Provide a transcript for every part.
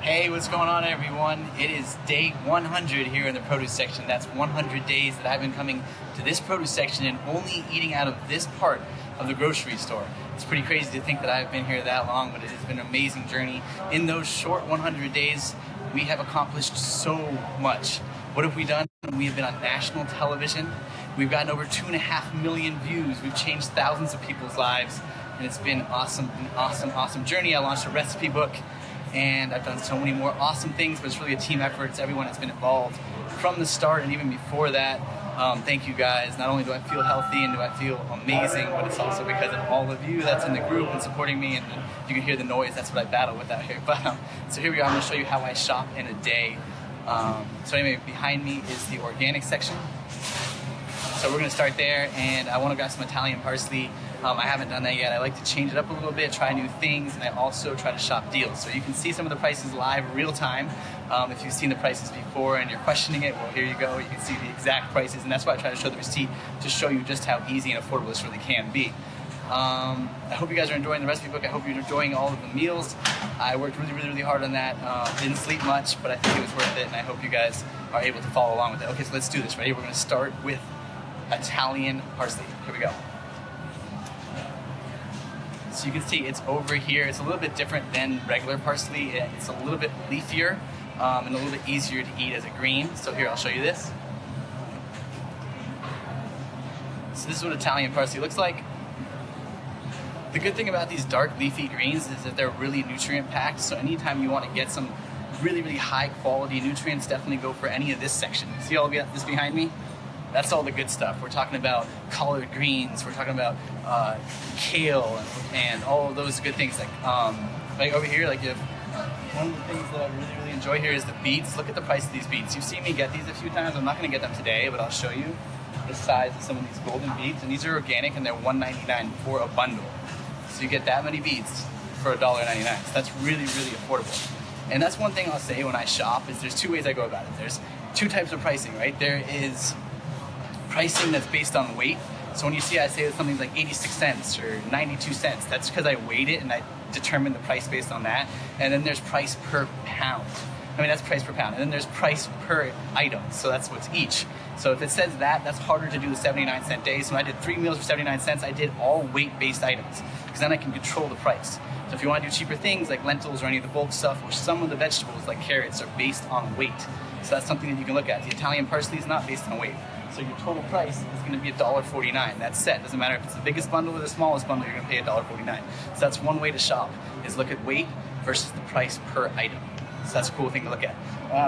Hey, what's going on, everyone? It is day 100 here in the produce section. That's 100 days that I've been coming to this produce section and only eating out of this part of the grocery store. It's pretty crazy to think that I've been here that long, but it has been an amazing journey. In those short 100 days, we have accomplished so much. What have we done? We have been on national television. We've gotten over 2.5 million views. We've changed thousands of people's lives, and it's been awesome, an awesome journey. I launched a recipe book, and I've done so many more awesome things, but it's really a team effort. It's everyone that's been involved from the start and even before that. Thank you guys. Not only do I feel healthy and do I feel amazing, but it's also because of all of you that's in the group and supporting me, and you can hear the noise. That's what I battle with out here. But so here we are. I'm going to show you how I shop in a day. So anyway, behind me is the organic section. So we're going to start there, and I want to grab some Italian parsley. I haven't done that yet. I like to change it up a little bit, try new things, and I also try to shop deals. So you can see some of the prices live real time. If you've seen the prices before and you're questioning it, well, here you go. You can see the exact prices, and that's why I try to show the receipt to show you just how easy and affordable this really can be. I hope you guys are enjoying the recipe book. I hope you're enjoying all of the meals. I worked really hard on that. Didn't sleep much, but I think it was worth it, and I hope you guys are able to follow along with it. Okay, so let's do this. Ready? We're going to start with Italian parsley. Here we go. So you can see it's over here. It's a little bit different than regular parsley. It's a little bit leafier and a little bit easier to eat as a green. So here, I'll show you this. So this is what Italian parsley looks like. The good thing about these dark leafy greens is that they're really nutrient packed. So anytime you want to get some really high quality nutrients, definitely go for any of this section. See all of this behind me? That's all the good stuff. We're talking about collard greens. We're talking about kale and all of those good things. Like over here, like you have one of the things that I really enjoy here is the beets. Look at the price of these beets. You've seen me get these a few times. I'm not going to get them today, but I'll show you the size of some of these golden beets. And these are organic, and they're $1.99 for a bundle. So you get that many beets for $1.99. So that's really affordable. And that's one thing I'll say when I shop is there's two ways I go about it. There's two types of pricing, right? There is pricing that's based on weight. So when you see I say that something's like 86 cents or 92 cents, that's because I weighed it and I determined the price based on that. And then there's price per pound. I mean, that's price per pound. And then there's price per item. So that's what's each. So if it says that, that's harder to do the 79-cent day. So when I did 3 meals for 79 cents, I did all weight-based items because then I can control the price. So if you want to do cheaper things like lentils or any of the bulk stuff, or some of the vegetables like carrots are based on weight. So that's something that you can look at. The Italian parsley is not based on weight. So your total price is going to be $1.49. That's set. Doesn't matter if it's the biggest bundle or the smallest bundle, you're going to pay $1.49. So that's one way to shop, is look at weight versus the price per item. So that's a cool thing to look at.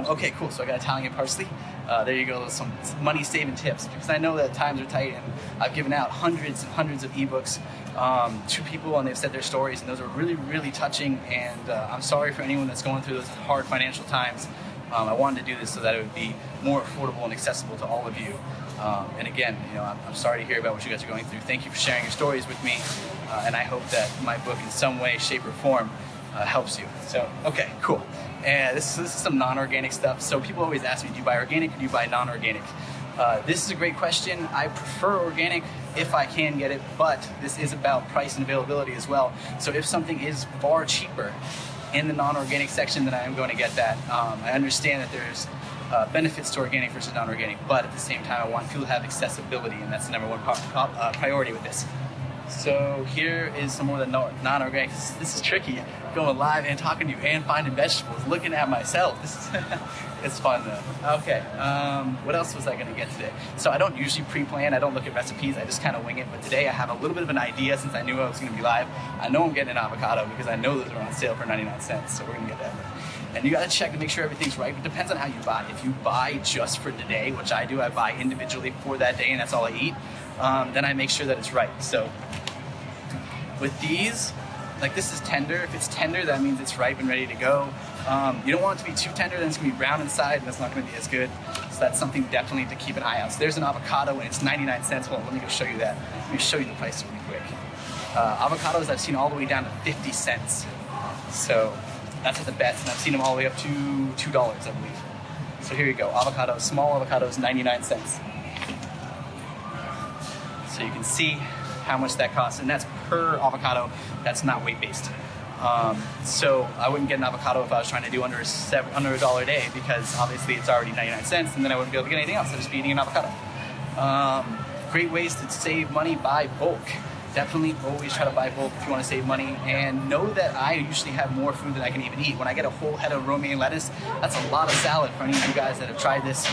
Okay, cool. So I got Italian parsley. There you go, some money-saving tips, because I know that times are tight, and I've given out hundreds and hundreds of ebooks to people, and they've said their stories, and those are really touching. And I'm sorry for anyone that's going through those hard financial times. I wanted to do this so that it would be more affordable and accessible to all of you. And again, I'm sorry to hear about what you guys are going through. Thank you for sharing your stories with me, and I hope that my book in some way, shape, or form helps you. So, okay, cool. And this is some non-organic stuff. So people always ask me, do you buy organic or do you buy non-organic? This is a great question. I prefer organic if I can get it, but this is about price and availability as well. So if something is far cheaper in the non-organic section, then I am going to get that. I understand that there's benefits to organic versus non-organic, but at the same time, I want people to have accessibility, and that's the number one priority with this. So here is some more of the non-organic. This is tricky, going live and talking to you and finding vegetables, looking at myself. This is it's fun though. Okay, what else was I gonna get today? So I don't usually pre-plan, I don't look at recipes, I just kind of wing it. But today I have a little bit of an idea since I knew I was gonna be live. I know I'm getting an avocado because I know those are on sale for 99 cents, so we're gonna get that. And you gotta check to make sure everything's right. It depends on how you buy. If you buy just for today, which I do, I buy individually for that day and that's all I eat, then I make sure that it's right. So with these, like this is tender. If it's tender, that means it's ripe and ready to go. You don't want it to be too tender, then it's gonna be brown inside and that's not gonna be as good. So that's something definitely to keep an eye out. So there's an avocado and it's 99 cents. Well, let me go show you that. Let me show you the price really quick. Avocados I've seen all the way down to 50 cents. So that's at the best, and I've seen them all the way up to $2, I believe. So here you go, avocados, small avocados, 99 cents. So you can see how much that costs, and that's per avocado. That's not weight-based. So I wouldn't get an avocado if I was trying to do under $1 a day, because obviously it's already 99 cents, and then I wouldn't be able to get anything else. I'd just be eating an avocado. Great ways to save money: buy bulk. Definitely always try to buy bulk if you want to save money, and know that I usually have more food than I can even eat. When I get a whole head of romaine lettuce, that's a lot of salad for any of you guys that have tried this.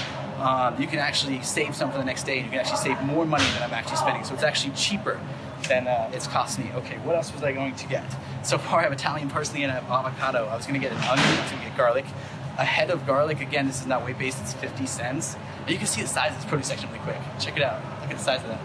You can actually save some for the next day, and you can actually save more money than I'm actually spending. So it's actually cheaper than it's cost me. Okay, what else was I going to get? So far I have Italian parsley and I have avocado. I was going to get an onion, I was going to get garlic. A head of garlic, again, this is not weight-based, it's 50 cents. And you can see the size of this produce section really quick. Check it out. Look at the size of that.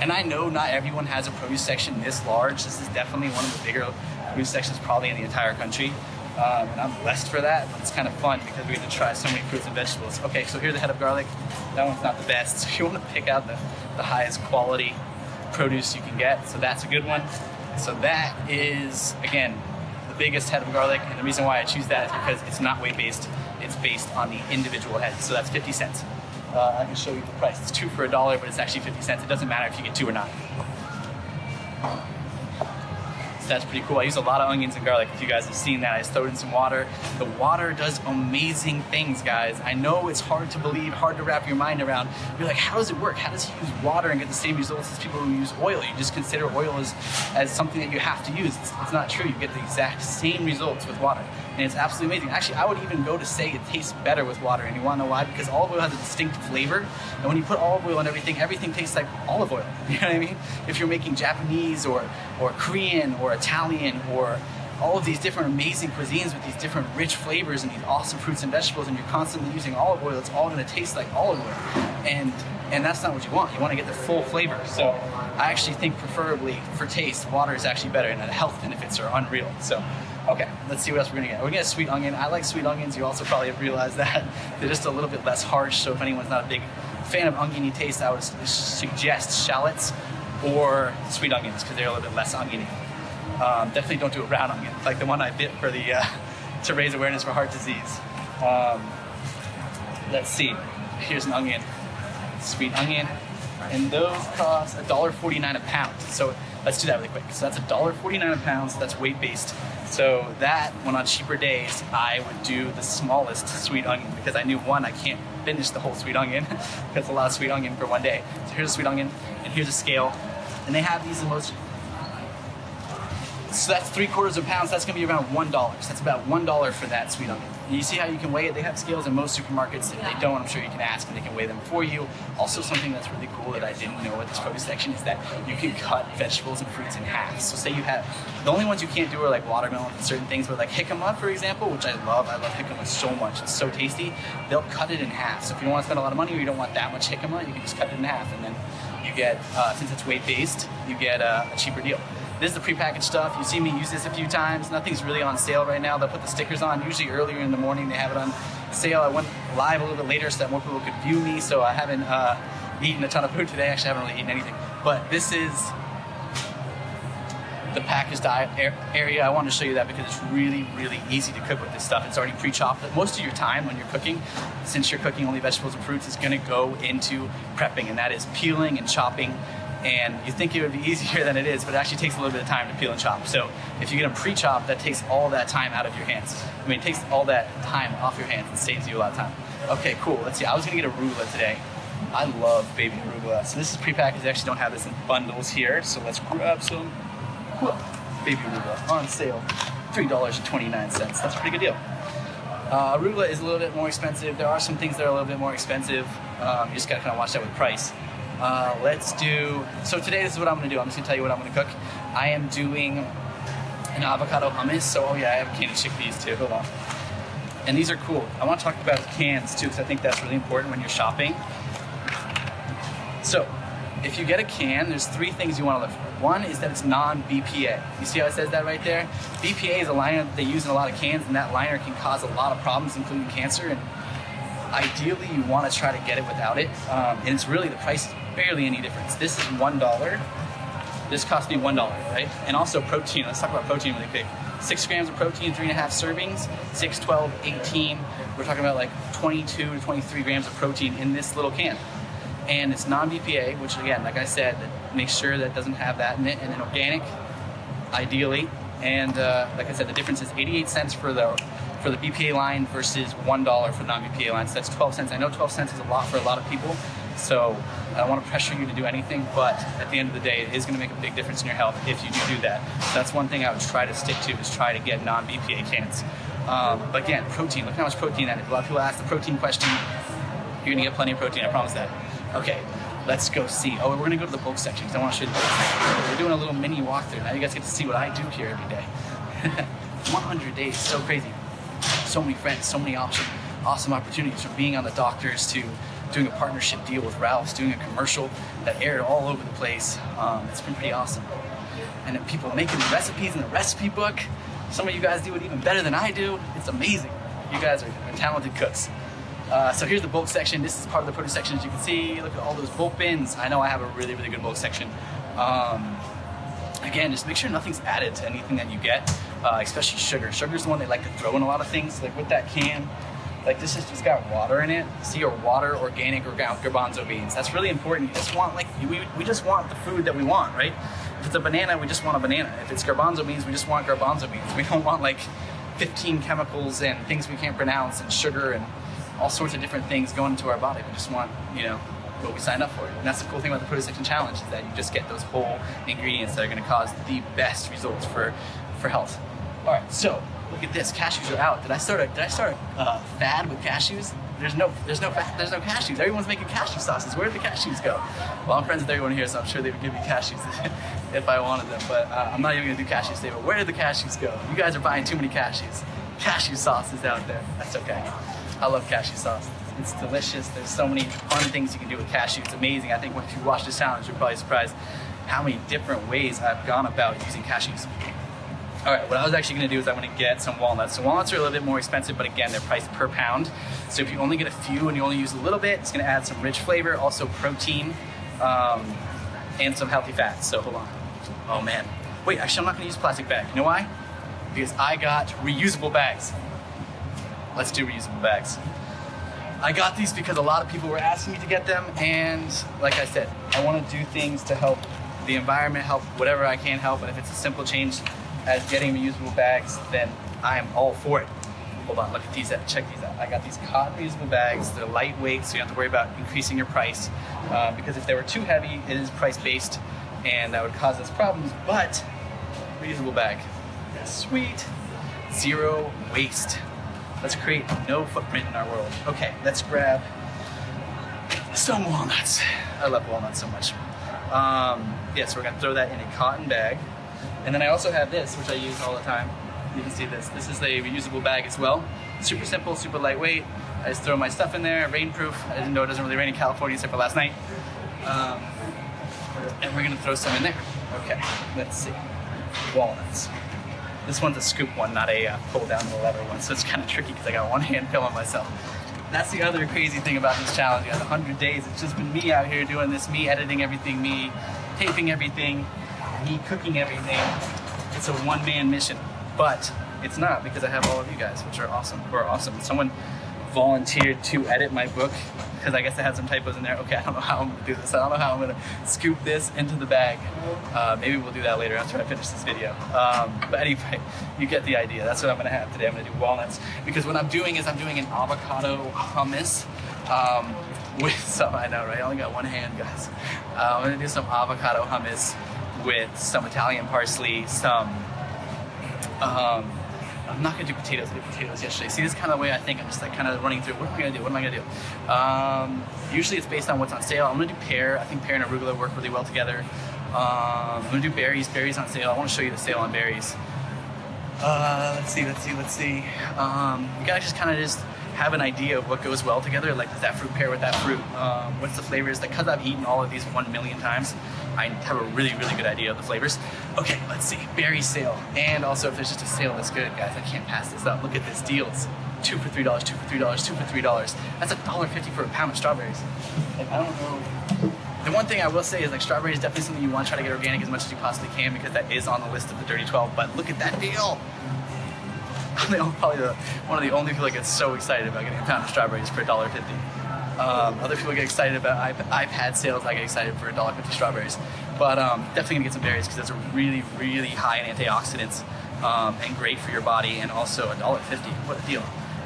And I know not everyone has a produce section this large. This is definitely one of the bigger produce sections probably in the entire country. And I'm blessed for that, but it's kind of fun because we get to try so many fruits and vegetables. Okay, so here's a head of garlic. That one's not the best. So if you want to pick out the highest quality produce you can get, so that's a good one. So that is, again, the biggest head of garlic, and the reason why I choose that is because it's not weight-based. It's based on the individual head, so that's 50 cents. I can show you the price. It's 2 for $1, but it's actually 50 cents. It doesn't matter if you get 2 or not. So that's pretty cool. I use a lot of onions and garlic. If you guys have seen that, I just throw it in some water. The water does amazing things, guys. I know it's hard to believe, hard to wrap your mind around. You're like, how does it work? How does he use water and get the same results as people who use oil? You just consider oil as something that you have to use. It's not true. You get the exact same results with water. And it's absolutely amazing. Actually, I would even go to say it tastes better with water. And you want to know why? Because olive oil has a distinct flavor. And when you put olive oil on everything tastes like olive oil. You know what I mean? If you're making Japanese or Korean or Italian or all of these different amazing cuisines with these different rich flavors and these awesome fruits and vegetables, and you're constantly using olive oil, it's all going to taste like olive oil. And that's not what you want. You want to get the full flavor. So I actually think preferably for taste, water is actually better, and the health benefits are unreal. So, okay, let's see what else we're going to get. We're going to get sweet onion. I like sweet onions. You also probably have realized that. They're just a little bit less harsh. So if anyone's not a big fan of oniony taste, I would suggest shallots or sweet onions because they're a little bit less oniony. Definitely don't do a brown onion, like the one I bit for the to raise awareness for heart disease. Let's see. Here's an onion, sweet onion, and those cost $1.49 a pound. So let's do that really quick. So that's $1.49 a pound. So that's weight based. So that, when on cheaper days, I would do the smallest sweet onion because I knew, one, I can't finish the whole sweet onion because it's a lot of sweet onion for one day. So here's a sweet onion, and here's a scale, and they have these emotions. So that's 3/4 pounds. That's gonna be around $1. That's about $1 for that sweet onion. And you see how you can weigh it? They have scales in most supermarkets. If they don't, I'm sure you can ask and they can weigh them for you. Also, something that's really cool that I didn't know at this produce section is that you can cut vegetables and fruits in half. So say you have, the only ones you can't do are like watermelon and certain things, but like jicama, for example, which I love jicama so much. It's so tasty. They'll cut it in half. So if you don't want to spend a lot of money or you don't want that much jicama, you can just cut it in half, and then you get, since it's weight based, you get a cheaper deal. This is the prepackaged stuff. You see me use this a few times. Nothing's really on sale right now. They'll put the stickers on. Usually earlier in the morning they have it on sale. I went live a little bit later so that more people could view me. So I haven't eaten a ton of food today. Actually, I haven't really eaten anything. But this is the packaged area. I wanted to show you that because it's really, really easy to cook with this stuff. It's already pre-chopped. Most of your time when you're cooking, since you're cooking only vegetables and fruits, is going to go into prepping, and that is peeling and chopping. And you think it would be easier than it is, but it actually takes a little bit of time to peel and chop. So if you get them pre-chopped, that takes all that time out of your hands. I mean, it takes all that time off your hands and saves you a lot of time. Okay, cool. Let's see. I was going to get arugula today. I love baby arugula. So this is prepackaged. They actually don't have this in bundles here. So let's grab some baby arugula on sale. $3.29. That's a pretty good deal. Arugula is a little bit more expensive. There are some things that are a little bit more expensive. You just got to kind of watch that with price. So today this is what I'm going to do. I'm just going to tell you what I'm going to cook. I am doing an avocado hummus. So, I have a can of chickpeas too. Hold on. And these are cool. I want to talk about cans too because I think that's really important when you're shopping. So, if you get a can, there's 3 things you want to look for. One is that it's non-BPA. You see how it says that right there? BPA is a liner that they use in a lot of cans, and that liner can cause a lot of problems, including cancer. And ideally, you want to try to get it without it. And it's really, the price is barely any difference. This is $1. This cost me $1, right? And also protein. Let's talk about protein really quick. 6 grams of protein, 3.5 servings, 6, 12, 18. We're talking about like 22 to 23 grams of protein in this little can. And it's non-BPA, which again, like I said, make sure that it doesn't have that in it, and then organic. ideally. And like I said, the difference is 88 cents for the BPA line versus $1 for the non-BPA line. So that's 12 cents. I know 12 cents is a lot for a lot of people, so I don't want to pressure you to do anything, but at the end of the day, it is going to make a big difference in your health if you do that. So that's one thing I would try to stick to, is try to get non-BPA cans. But again, protein, look how much protein that is. A lot of people ask the protein question. You're going to get plenty of protein, I promise that. Okay, let's go see. Oh, we're going to go to the bulk section because I want to show you the bulk section. We're doing a little mini walkthrough. Now you guys get to see what I do here every day. 100 days, so crazy. So many friends, so many awesome opportunities, from being on the doctors to doing a partnership deal with Ralph's, doing a commercial that aired all over the place. It's been pretty awesome. And then people making the recipes in the recipe book. Some of you guys do it even better than I do. It's amazing. You guys are talented cooks. So here's the bulk section. This is part of the produce section. As you can see, look at all those bulk bins. I know I have a really, really good bulk section. Again, just make sure nothing's added to anything that you get, especially sugar. Sugar's the one they like to throw in a lot of things. Like with that can, like this has just got water in it. See, your water, organic, or garbanzo beans. That's really important. You just want, like, we just want the food that we want, right? If it's a banana, we just want a banana. If it's garbanzo beans, we just want garbanzo beans. We don't want like 15 chemicals and things we can't pronounce and sugar and all sorts of different things going into our body. We just want, what we signed up for. And that's the cool thing about the Produce Section Challenge, is that you just get those whole ingredients that are going to cause the best results for health. All right, so look at this. Cashews are out. Did I start a fad with cashews? There's no cashews. Everyone's making cashew sauces. Where did the cashews go? Well, I'm friends with everyone here, so I'm sure they would give me cashews if I wanted them. But I'm not even going to do cashews today. But where did the cashews go? You guys are buying too many cashews. Cashew sauce is out there. That's okay. I love cashew sauce. It's delicious. There's so many fun things you can do with cashews. It's amazing. I think if you watch this challenge, you're probably surprised how many different ways I've gone about using cashews. All right, what I was actually going to do is I'm going to get some walnuts. So walnuts are a little bit more expensive, but again, they're priced per pound. So if you only get a few and you only use a little bit, it's going to add some rich flavor, also protein, and some healthy fats. So hold on. Oh man. Wait, actually, I'm not going to use a plastic bag. You know why? Because I got reusable bags. Let's do reusable bags. I got these because a lot of people were asking me to get them, and like I said, I want to do things to help the environment, help whatever I can help, and if it's a simple change as getting reusable bags, then I am all for it. Hold on, look at these, check these out. I got these cotton reusable bags. They're lightweight, so you don't have to worry about increasing your price, because if they were too heavy, it is price-based, and that would cause us problems, but reusable bag. Sweet. Zero waste. Let's create no footprint in our world. Okay, let's grab some walnuts. I love walnuts so much. So we're gonna throw that in a cotton bag. And then I also have this, which I use all the time. You can see this. This is a reusable bag as well. Super simple, super lightweight. I just throw my stuff in there, rainproof. I didn't know it doesn't really rain in California except for last night. And we're gonna throw some in there. Okay, let's see. Walnuts. This one's a scoop one, not a pull down the lever one, so it's kind of tricky because I got one hand filming myself. That's the other crazy thing about this challenge, guys. 100 days, it's just been me out here doing this, me editing everything, me taping everything, me cooking everything. It's a one-man mission, but it's not, because I have all of you guys, which are awesome. Someone volunteered to edit my book, because I guess I had some typos in there. Okay, I don't know how I'm gonna do this. I don't know how I'm gonna scoop this into the bag. Maybe we'll do that later after I finish this video. But anyway, you get the idea. That's what I'm gonna have today. I'm gonna do walnuts, because what I'm doing is I'm doing an avocado hummus with some, I know, right? I only got one hand, guys. I'm gonna do some avocado hummus with some Italian parsley, some, I'm not gonna do potatoes. I did potatoes yesterday. See, this is kind of the way I think. I'm just like kind of running through. What am I gonna do? Usually it's based on what's on sale. I'm gonna do pear. I think pear and arugula work really well together. I'm gonna do berries. Berries on sale. I want to show you the sale on berries. Let's see. You gotta just kind of just have an idea of what goes well together. Like, does that fruit pair with that fruit? What's the flavors? Like, because I've eaten all of these 1 million times, I have a really, really good idea of the flavors. Okay, let's see. Berry sale. And also, if there's just a sale that's good, guys, I can't pass this up. Look at this. Deals. 2 for $3, 2 for $3, 2 for $3. That's $1.50 for a pound of strawberries. Like, I don't know. The one thing I will say is, like, strawberries is definitely something you want to try to get organic as much as you possibly can, because that is on the list of the Dirty 12. But look at that deal. I'm probably one of the only people that gets so excited about getting a pound of strawberries for $1.50. Other people get excited about iPad sales. I get excited for $1.50 strawberries. But definitely gonna get some berries because that's a really, really high in antioxidants and great for your body, and also $1.50. What a deal.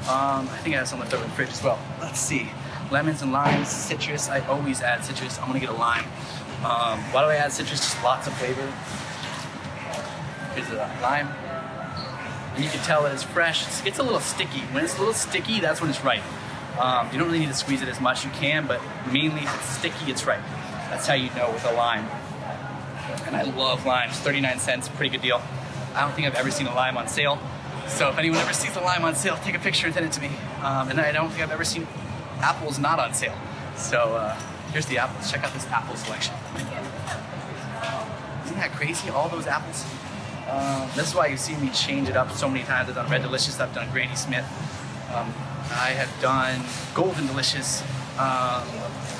I think I have some left over in the fridge as well. Let's see. Lemons and limes, citrus. I always add citrus. I'm gonna get a lime. Why do I add citrus? Just lots of flavor. Here's a lime. And you can tell that it's fresh. It's a little sticky. When it's a little sticky, that's when it's ripe. You don't really need to squeeze it as much. You can, but mainly if it's sticky, it's ripe. That's how you know with a lime. And I love limes. 39 cents, pretty good deal. I don't think I've ever seen a lime on sale. So if anyone ever sees a lime on sale, take a picture and send it to me. And I don't think I've ever seen apples not on sale. So here's the apples. Check out this apple selection. Isn't that crazy? All those apples. This is why you see me change it up so many times. I've done Red Delicious, I've done Granny Smith. I have done Golden Delicious. I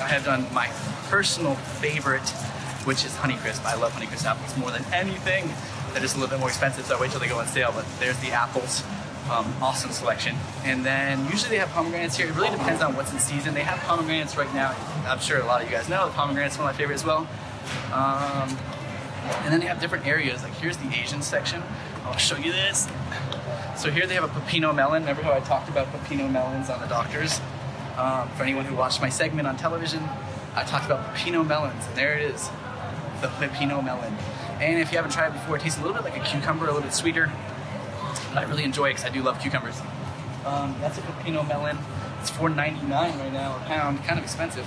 have done my personal favorite, which is Honeycrisp. I love Honeycrisp apples more than anything. They're just a little bit more expensive, so I wait till they go on sale, but there's the apples. Awesome selection. And then usually they have pomegranates here. It really depends on what's in season. They have pomegranates right now. I'm sure a lot of you guys know the pomegranate's one of my favorites as well. And then they have different areas. Like here's the Asian section. I'll show you this. So here they have a pepino melon. Remember how I talked about pepino melons on the doctors? For anyone who watched my segment on television, I talked about pepino melons, and there it is, the pepino melon. And if you haven't tried it before, it tastes a little bit like a cucumber, a little bit sweeter. But I really enjoy it because I do love cucumbers. That's a pepino melon. It's $4.99 right now a pound, kind of expensive,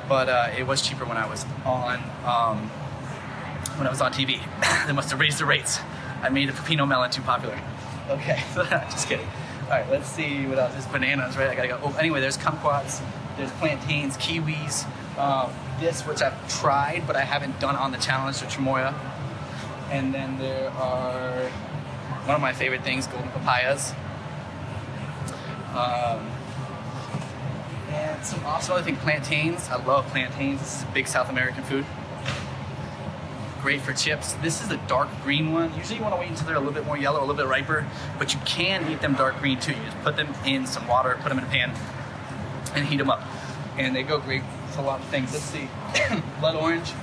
but it was cheaper when I was on TV. They must have raised the rates. I made a pepino melon too popular. Okay, just kidding. All right, let's see what else. There's bananas, right? I gotta go. Oh, anyway, there's kumquats, there's plantains, kiwis. This, which I've tried, but I haven't done on the challenge, the chamoya. And then there are one of my favorite things, golden papayas. And some other thing, plantains. I love plantains. This is a big South American food. Great for chips. This is a dark green one. Usually you want to wait until they're a little bit more yellow, a little bit riper, but you can eat them dark green too. You just put them in some water, put them in a pan, and heat them up. And they go great with a lot of things. Let's see. Blood orange.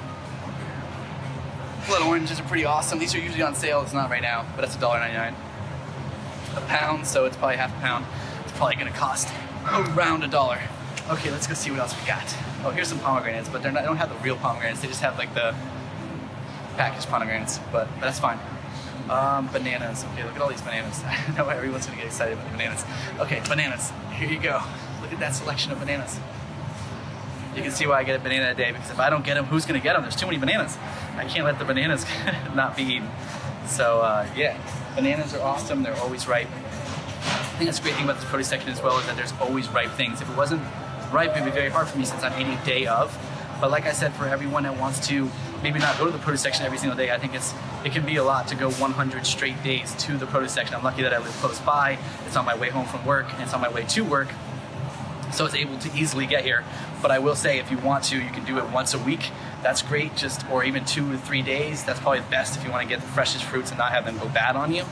Blood oranges are pretty awesome. These are usually on sale. It's not right now, but it's $1.99 a pound, so it's probably half a pound. It's probably gonna cost around $1. Okay, let's go see what else we got. Oh, here's some pomegranates, but they don't have the real pomegranates. They just have like the packaged pomegranates, but that's fine. Bananas. Okay, look at all these bananas. I know everyone's gonna get excited about the bananas. Okay, bananas. Here you go. Look at that selection of bananas. You can see why I get a banana a day, because if I don't get them, who's gonna get them? There's too many bananas. I can't let the bananas not be eaten. So yeah, bananas are awesome. They're always ripe. I think that's a great thing about this produce section as well, is that there's always ripe things. If it wasn't ripe, it'd be very hard for me since I'm eating day of. But like I said, for everyone that wants to maybe not go to the produce section every single day, I think it can be a lot to go 100 straight days to the produce section. I'm lucky that I live close by. It's on my way home from work, and it's on my way to work. So it's able to easily get here. But I will say, if you want to, you can do it once a week. That's great, or even 2 to 3 days. That's probably the best if you want to get the freshest fruits and not have them go bad on you.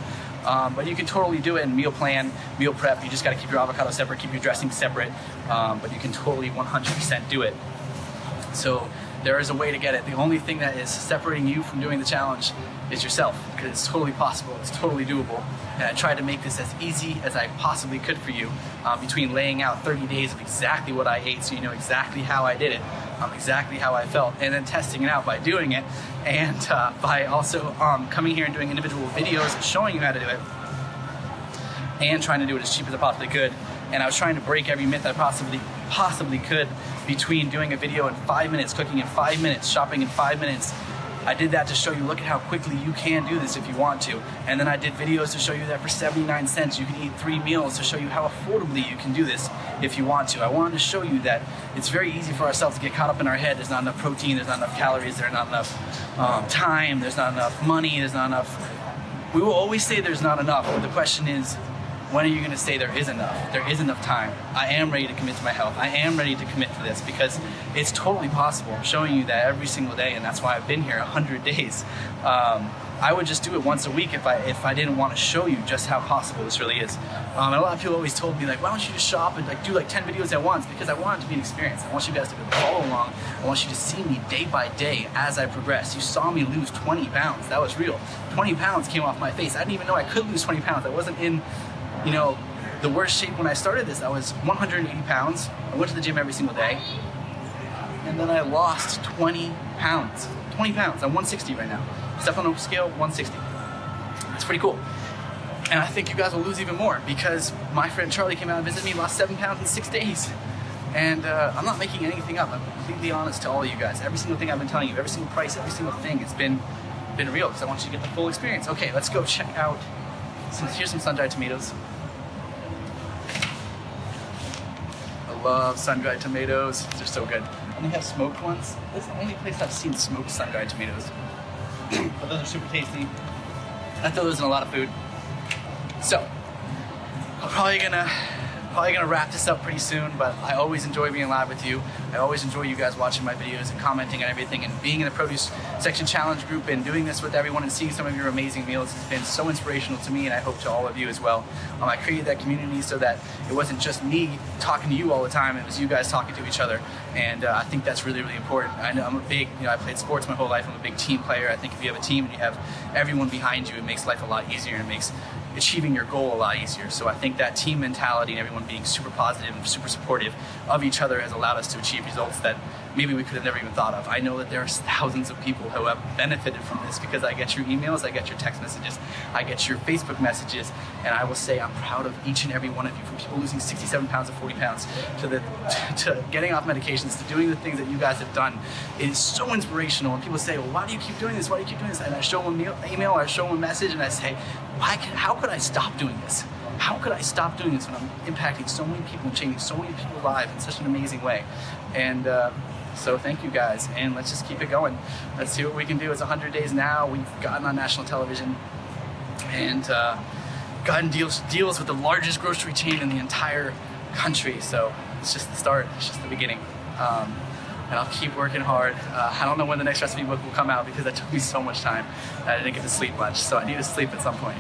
But you can totally do it in meal plan, meal prep. You just got to keep your avocado separate, keep your dressing separate. But you can totally 100% do it. So there is a way to get it. The only thing that is separating you from doing the challenge is yourself, because it's totally possible, it's totally doable. And I tried to make this as easy as I possibly could for you, between laying out 30 days of exactly what I ate, so you know exactly how I did it, exactly how I felt, and then testing it out by doing it, and by also coming here and doing individual videos and showing you how to do it, and trying to do it as cheap as I possibly could. And I was trying to break every myth I possibly could between doing a video in 5 minutes, cooking in 5 minutes, shopping in 5 minutes. I did that to show you, look at how quickly you can do this if you want to. And then I did videos to show you that for 79 cents you can eat 3 meals, to show you how affordably you can do this if you want to. I wanted to show you that it's very easy for ourselves to get caught up in our head. There's not enough protein, there's not enough calories, there's not enough time, there's not enough money, there's not enough. We will always say there's not enough, but the question is, when are you going to say there is enough? There is enough time. I am ready to commit to my health. I am ready to commit to this because it's totally possible. I'm showing you that every single day, and that's why I've been here 100 days. I would just do it once a week if I didn't want to show you just how possible this really is. And a lot of people always told me, like, why don't you just shop and like do like 10 videos at once? Because I want it to be an experience. I want you guys to be able to follow along. I want you to see me day by day as I progress. You saw me lose 20 pounds. That was real. 20 pounds came off my face. I didn't even know I could lose 20 pounds. I wasn't in, you know, the worst shape when I started this. I was 180 pounds. I went to the gym every single day. And then I lost 20 pounds. 20 pounds. I'm 160 right now. Stefano scale, 160. That's pretty cool. And I think you guys will lose even more because my friend Charlie came out and visited me, lost 7 pounds in 6 days. And I'm not making anything up. I'm completely honest to all of you guys. Every single thing I've been telling you, every single price, every single thing, it's been real because I want you to get the full experience. Okay, let's go check out here's some sun-dried tomatoes. I love sun-dried tomatoes. They're so good. And they have smoked ones. This is the only place I've seen smoked sun-dried tomatoes. But those are super tasty. I throw those in a lot of food. So, I'm probably gonna wrap this up pretty soon, but I always enjoy being live with you. I always enjoy you guys watching my videos and commenting on everything and being in the produce section challenge group and doing this with everyone and seeing some of your amazing meals has been so inspirational to me, and I hope to all of you as well. I created that community so that it wasn't just me talking to you all the time, it was you guys talking to each other, and I think that's really, really important. I know I'm a big, I played sports my whole life. I'm a big team player. I think if you have a team and you have everyone behind you, it makes life a lot easier and it makes achieving your goal a lot easier. So I think that team mentality and everyone being super positive and super supportive of each other has allowed us to achieve results that maybe we could have never even thought of. I know that there are thousands of people who have benefited from this because I get your emails, I get your text messages, I get your Facebook messages, and I will say I'm proud of each and every one of you, from people losing 67 pounds to 40 pounds to getting off medications to doing the things that you guys have done. It is so inspirational, and people say, well, why do you keep doing this? Why do you keep doing this? And I show them an email, or I show them a message, and I say, how could I stop doing this? How could I stop doing this when I'm impacting so many people and changing so many people's lives in such an amazing way? And so thank you guys, and let's just keep it going. Let's see what we can do. It's 100 days now. We've gotten on national television and gotten deals with the largest grocery chain in the entire country. So it's just the start. It's just the beginning. And I'll keep working hard. I don't know when the next recipe book will come out because that took me so much time. I didn't get to sleep much, so I need to sleep at some point.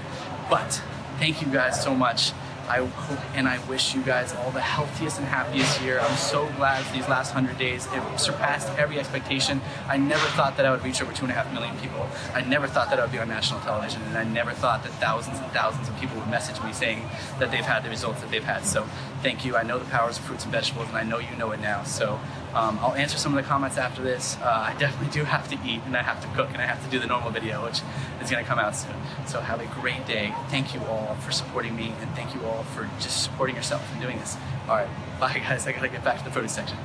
But thank you guys so much. I hope and I wish you guys all the healthiest and happiest year. I'm so glad for these last 100 days. It surpassed every expectation. I never thought that I would reach over 2.5 million people. I never thought that I would be on national television, and I never thought that thousands and thousands of people would message me saying that they've had the results that they've had. So thank you. I know the powers of fruits and vegetables, and I know you know it now. So I'll answer some of the comments after this. I definitely do have to eat, and I have to cook, and I have to do the normal video, which is going to come out soon. So have a great day. Thank you all for supporting me, and thank you all for just supporting yourself and doing this. All right, bye guys. I got to get back to the produce section.